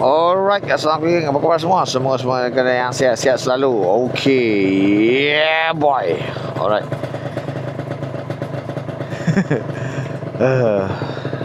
Alright, assalamualaikum, apa khabar semua? Semua kena yang sihat-sihat selalu. Okay, yeah boy. Alright.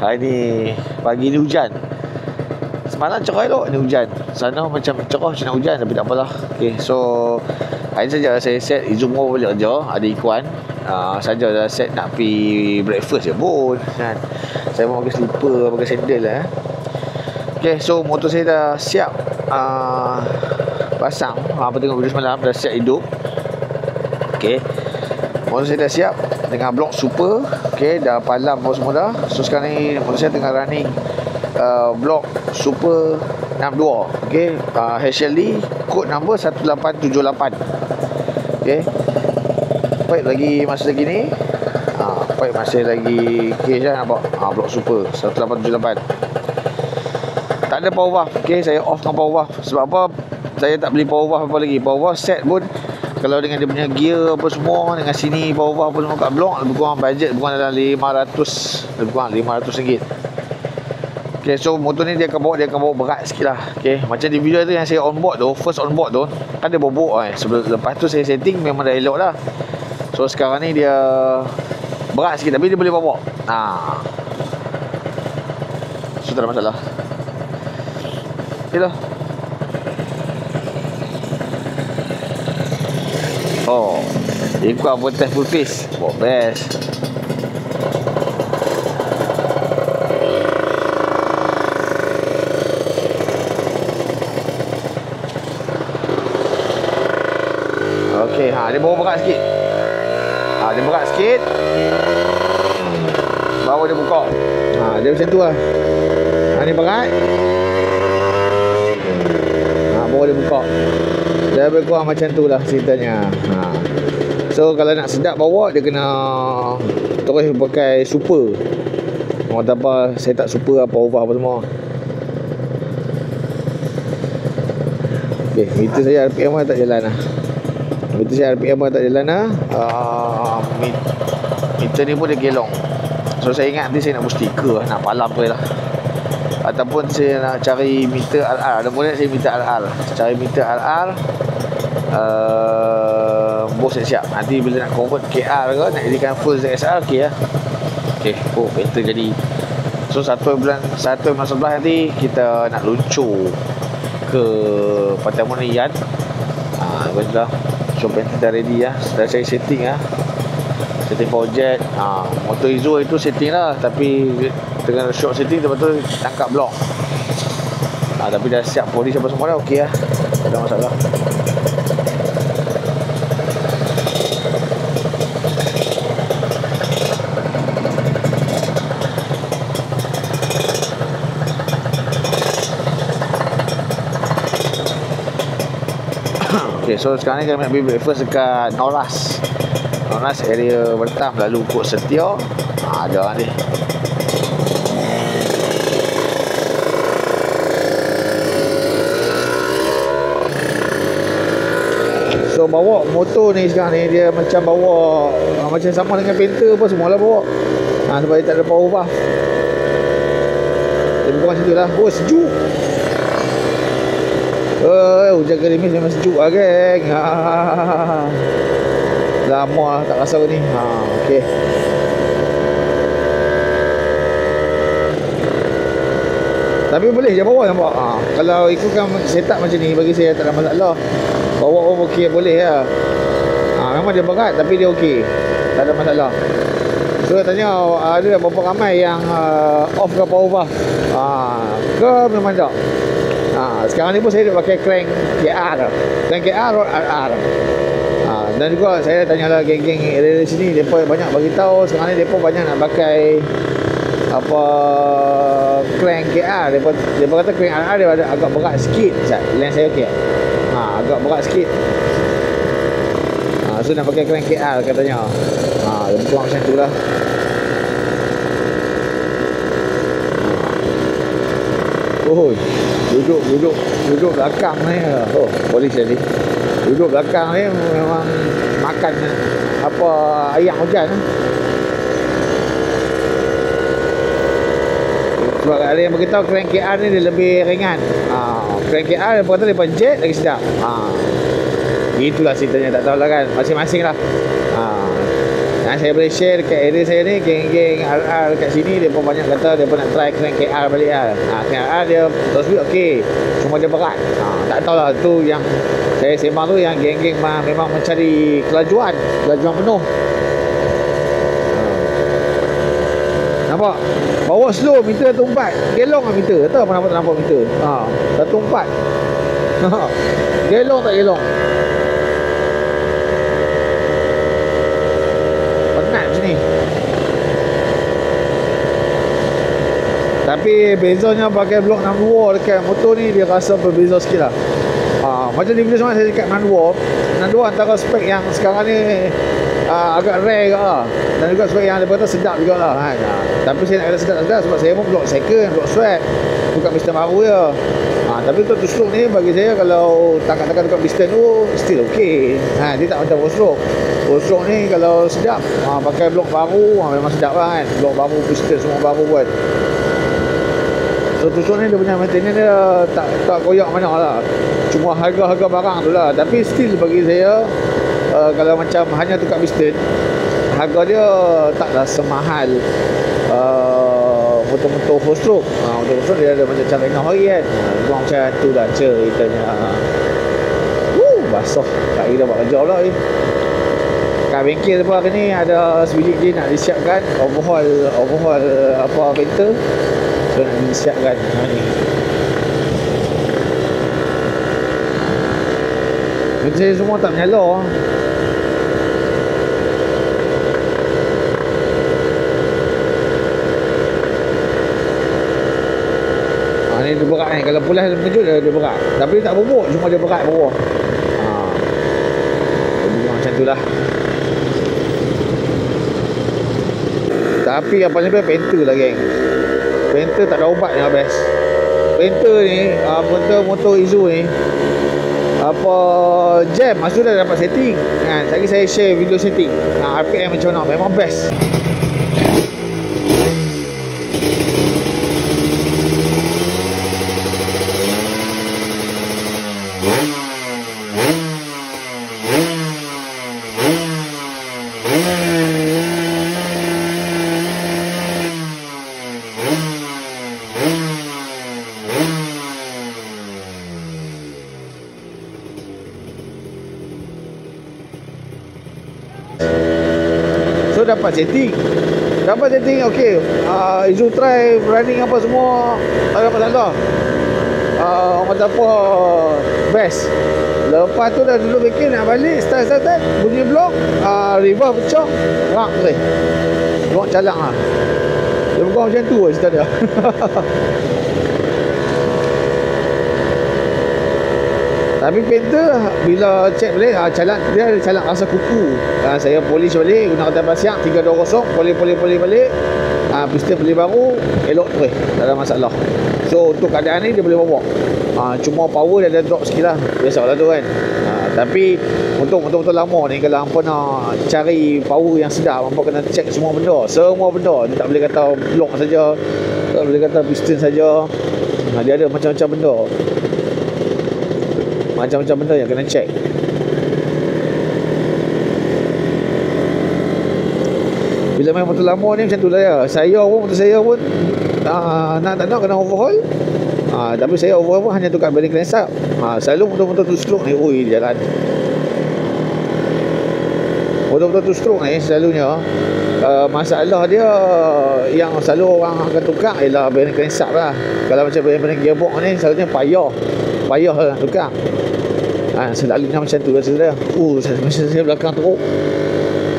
Hari ni pagi ni hujan. Semalam cerah elok, ni hujan. Sana macam cerah macam nak hujan, tapi tak apalah. Okay, so hari ni saja saya set Izumo balik kerja. Ada Ikuan saja dah set nak pergi breakfast je pun kan. Saya mau pakai slipper, pakai sandal lah. Okay, so motor saya dah siap pasang. Apa tengok video semalam, dah siap hidup. Okay, motor saya dah siap dengan blok super. Okay, dah palam semua dah. So sekarang ni motor saya tengah running blok super 62. Okay, HLD kod number 1878. Okay, pipe lagi masih lagi ni. Pipe masih lagi okay je nampak. Blok super 1878. Tak ada power valve. Okay, saya off dengan power valve. Sebab apa? Saya tak beli power valve apa lagi. Power valve set pun, kalau dengan dia punya gear apa semua, dengan sini power valve apa semua kat blok, lebih kurang budget lebih kurang dalam 500, lebih kurang RM500. Okay, so motor ni dia akan bawa berat sikit lah. Okay, macam di video tu yang saya on board tu, first on board tu, kan dia bobok kan. Lepas tu saya setting memang dah elok dah. So sekarang ni dia berat sikit, tapi dia boleh bawa. So tak ada masalah. Okay lah. Oh, Ikuan pun test full face. Bawa best. Okay, dia bawa berat sikit. Dia berat sikit. Bawa dia buka. Dia macam tu lah. Ni berat. Bawa dia buka. Dia lebih kurang macam tu lah ceritanya. So kalau nak sedap bawa, dia kena terus pakai super. Orang tak apa, saya tak super apa over apa semua. Okay, meter saya RPM tak jalan lah. Meter saya RPM tak jalan lah. Meter ni pun dia gelong. So saya ingat nanti saya nak buat stiker, nak palam tu lah. Ataupun saya nak cari meter RR. Ada boleh saya meter RR. Cari meter RR. Bos siap. Nanti bila nak convert KR ke, nak jadikan full ZSR, okay lah. Okay, better jadi. So 1 bulan 11 nanti kita nak luncur ke Pantai Monian. Betul lah. So battery dah ready lah. Dah saya setting lah. Setting project. Motor Izo itu setting lah, tapi dengan short setting betul tangkap blok. Tapi dah siap polis apa semua dah, okey lah. Tak ada masalah. Okay, so sekarang ni kami nak pergi breakfast dekat Noras area Bertam, lalu Kok Setia. Ada orang ni. So bawa motor ni sekarang ni, dia macam bawa macam sama dengan Panther pun semualah bawa. Sebab dia tak ada power valve. Dia bukan macam tu lah. Sejuk. Hujan gerimis memang sejuk lah geng. Lama lah tak rasa ni. Okay. Tapi boleh je bawa nampak. Kalau ikutkan setup macam ni, bagi saya tak ada masalah. Bawa okey, boleh lah. Memang dia berat tapi dia okey, tak ada masalah. So tanya ada berapa ramai yang off ke power valve, ke memang tak. Sekarang ni pun saya dah pakai crank KR, crank KR rod RR. Dan juga saya tanyalah geng-geng area sini, mereka banyak bagi tahu sekarang ni mereka banyak nak pakai apa crank KR. Mereka kata crank RR dia ada agak berat sikit. Lens saya okey. Agak berat sikit. So nak pakai crank KR katanya. Lebih kurang macam tu lah. Duduk belakang ni. Polis tadi. Duduk belakang ni memang makan apa ayam hujan. Sebab ada yang beritahu crank KR ni dia lebih ringan. Crank KR dia berkata daripada jet lagi sedap. Itulah ceritanya, tak tahulah kan, masing-masing lah. Yang saya boleh share dekat area saya ni, geng-geng RR kat sini, dia pun banyak kata dia pun nak try crank KR balik lah. KR dia top speed okey, cuma dia berat. Tak tahulah, tu yang saya sembang tu, yang geng-geng memang mencari kelajuan penuh. Nampak? Bawa slow meter 1.4, gelong lah meter. Tak tahu apa nampak meter. 1.4. Gelong tak gelong? Penat macam ni. Tapi bezanya pakai blok 6 war dekat motor ni, dia rasa berbeza sikit lah. Macam di video semalam saya cakap manual antara spek yang sekarang ni agak rare juga lah. Dan juga spek yang dia kata sedap juga lah kan. Tapi saya nak kata sedap-sedap sebab saya pun blok second, blok swap, bukan piston baru je. Tapi untuk two stroke ni bagi saya, kalau takat-takat dekat piston tu still okay. Dia tak macam four stroke. Four stroke ni kalau sedap pakai blok baru memang sedap lah kan. Blok baru, piston semua baru buat. So two stroke ni dia punya maintenance dia tak koyak mana lah. Cuma harga-harga barang tu lah. Tapi still bagi saya, kalau macam hanya tukar piston, harga dia taklah semahal motor-motor four stroke. Motor four stroke dia ada macam cara tengah hari kan. Macam tu dah ceritanya. Basah, tak kira buat kerja pula ni. Kat bengkel pun hari ni ada sebiji je nak disiapkan overhaul apa venter. So nak disiapkan ni. Mesin semua tak menyala. Ni dia berat ni. Kalau pulas mengejut dia berat. Tapi tak bubuk, cuma dia berat bawah. Jadi macam tu lah. Tapi apa sebab penter lah geng. Penter tak ada ubat yang best. Penter ni, motor Izu ni, apa jam maksud dah dapat setting kan. Lagi saya share video setting RPM macam mana, memang best. So dapat setting okey. Izu try running apa semua, tak ada masalah. Orang kata apa, best. Lepas tu dah duduk bikin, nak balik start bunyi blok, reverse pecah, rak boleh blok calang lah. Dia bukan macam tu lah cerita dia. Tapi penter bila check balik, calang dia ada calang rasa kuku. Saya polish balik guna kata pasiak 320, boleh balik. Piston beli baru, elok tu tak ada masalah. So untuk keadaan ni dia boleh bawa. Cuma power dia ada drop sikit lah, biasalah tu kan. Tapi untuk motor-motor lama ni, kalau hampa nak cari power yang sedap, hampa kena check semua benda. Dia tak boleh kata blok saja, tak boleh kata piston saja. Dia ada macam-macam benda. Macam-macam benda yang kena check. Bila main motor lama ni macam tu lah ya. Motor saya pun nak tak nak kena overhaul. Tapi saya overhaul pun hanya tukar bearing crankshaft. Selalu motor-motor two stroke ni dia jalan. Motor-motor two stroke ni selalunya masalah dia yang selalu orang akan tukar ialah bearing crankshaft lah. Kalau macam bearing gearbox ni selalunya payah lah nak tukar. Selalunya macam tu lah saya. Saya belakang teruk.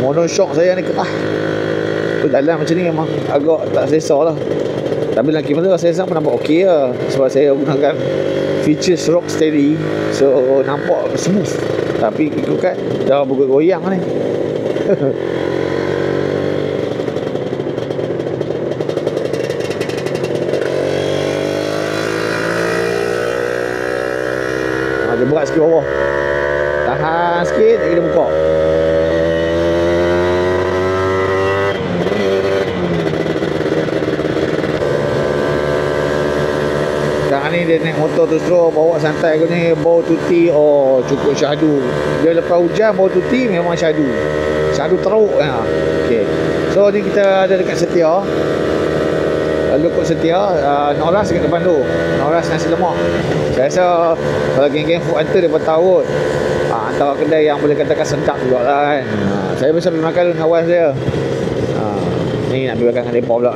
Monoshock saya ni kerah. Dalam macam ni memang agak tak selesa lah. Tapi dalam kamera saya rasa pun nampak okey lah. Sebab saya gunakan features rock steady, so nampak smooth. Tapi ikutkan dah bergoyang ni. Dia berat sikit bawah. Tahan sikit, lagi dia buka. ni dia naik motor terus bawa santai aku ni, bau tuti, oh cukup syahdu. Dia lepas hujan bau tuti memang syahdu teruk lah. Okay, so ni kita ada dekat Setia, Lukut Setia, Noras dekat depan tu, Noras nasi lemak. Saya rasa kalau geng-geng food hunter dia pun tahu antara kedai yang boleh katakan sedap juga lah kan. Saya biasa pergi makan dengan kawan saya. Ni nak pergi makan dengan mereka pula.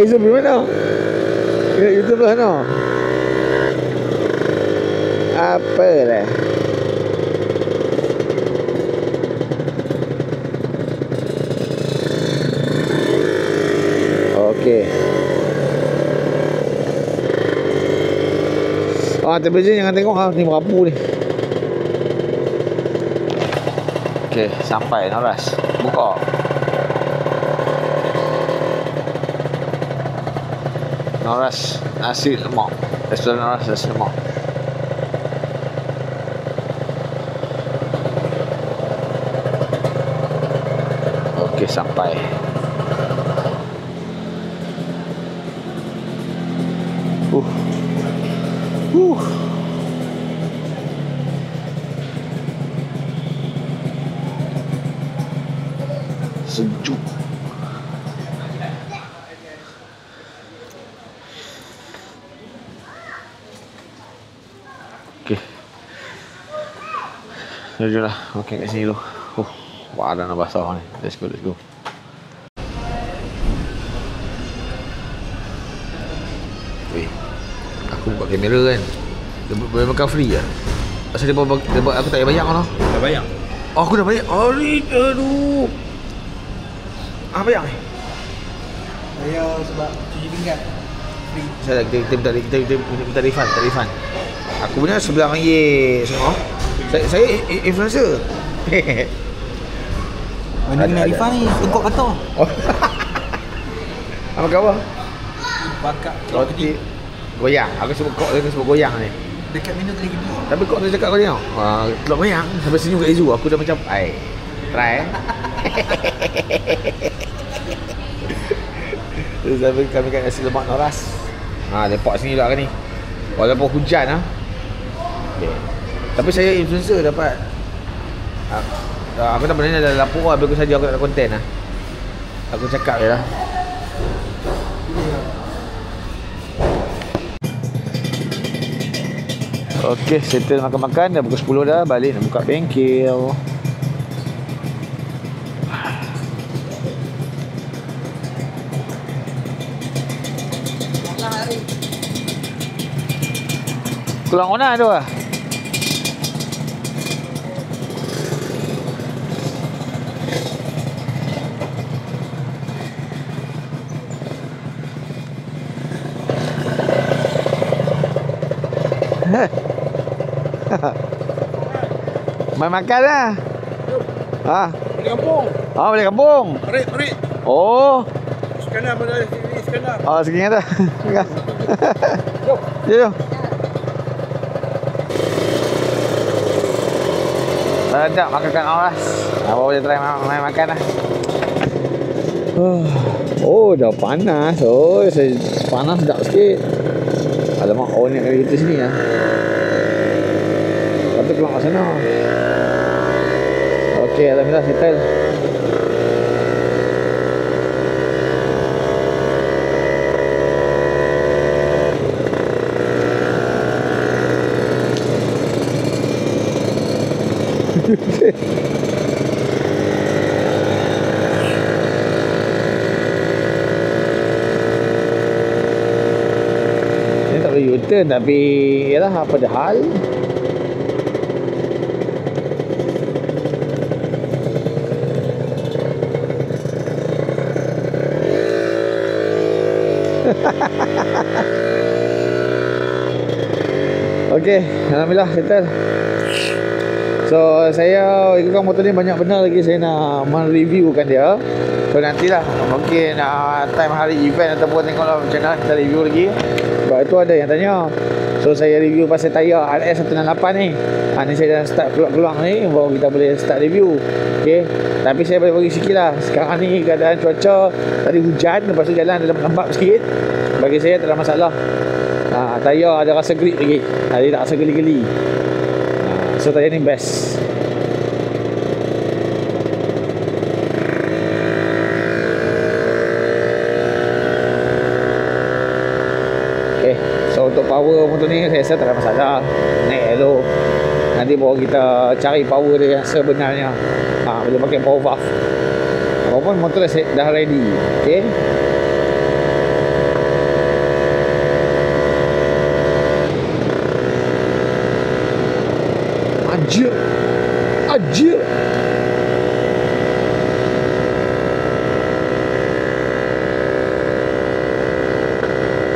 Itu pergi mana? Itu belah mana? Apa lah? Okey. Terbeza jangan tengok ni berapu ni. Okey, sampai Noras. Buka. Noras nasi lemak. Restoran Noras nasi lemak. Okey, sampai. Sejuk. Okey. Jom lah. Okey, kat sini dulu. Badan dah basah ni. Let's go. Weh, aku buat kamera kan. Dia boleh makan free lah. Pasal dia buat aku tak payah bayar lah. Dah bayar? Oh, aku dah bayar. Aduh. Bayar ni? Bayar sebab cuci pinggan free. Kita minta refund. Aku punya RM9 semua. Saya influencer. Mana kena refund ni? Tengkok kata. Apa khabar? Bakar roti goyang. Aku sebut goyang ni. dekat menu tadi gitu. Tapi kok dia cakap kau tengok. Telur bayang sampai senyum kat Izu. Aku dah macam try. Terus kami kat nasi lemak Noras. Lepak sini lah kan ni. Walaupun hujan okay. Tapi saya influencer dapat. Aku tak pernah ada lapor lah. Bagus saja aku tak ada konten lah. Aku cakap je lah. Okey, settle makan-makan. Dah pukul 10 dah. Balik nak buka bengkel. Keluar mana tu lah? Main makan lah. Balik kampung. Balik kampung. Tarik. Oh. Sekarang pada sini sekarang. Segini dah. Jom. Sedap makan kat Noras. Baru boleh try main makan lah. Oh, dah panas. Panas sedap sikit. Alamak, ni kali kita sini lah. Lepas tu keluar kat sana. Okey, alhamdulillah settle. Ini tak boleh U-turn tapi yalah, apa dah hal. Okey, alhamdulillah settle. So saya ikutkan motor ni banyak benda lagi saya nak mereviewkan dia. So nantilah mungkin time hari event ataupun tengoklah macam mana kita review lagi. Sebab itu ada yang tanya. So saya review pasal tayar RS168 ni. Ni saya dah start keluar-keluar ni, baru kita boleh start review. Okay. Tapi saya boleh bagi sikit lah. Sekarang ni keadaan cuaca tadi hujan, lepas tu jalan ada lembab sikit. Bagi saya tak ada masalah. Tayar ada rasa grip lagi. Dia tak rasa geli-geli. So tayar ni best. Okay. So untuk power motor ni saya rasa tak ada masalah. Naik elok. Nanti baru kita cari power dia yang sebenarnya. Boleh pakai power valve. Apapun motor dah ready. Okay. Ajir.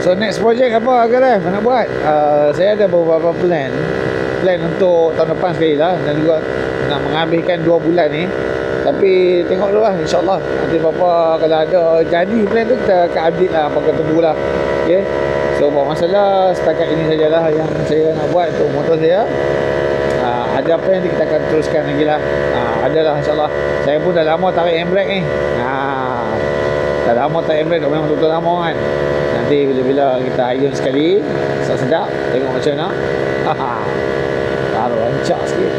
So next project apa Gareth nak buat? Saya ada beberapa plan untuk tahun depan sekali lah, dan juga nak menghabiskan 2 bulan ni. Tapi tengok dulu lah, insyaAllah nanti apa kalau ada jadi plan tu kita akan update lah, apa kata tunggulah. Okay. So buat masalah setakat ini sajalah yang saya nak buat untuk motor saya. Ada apa yang kita akan teruskan lagi lah. Adalah insyaAllah. Saya pun dah lama tarik handbrake ni. Dah lama tarik handbrake, dah memang betul-betul lama kan. Nanti bila-bila kita ayun sekali, sedap-sedap, tengok macam mana. Taruh rancak sikit.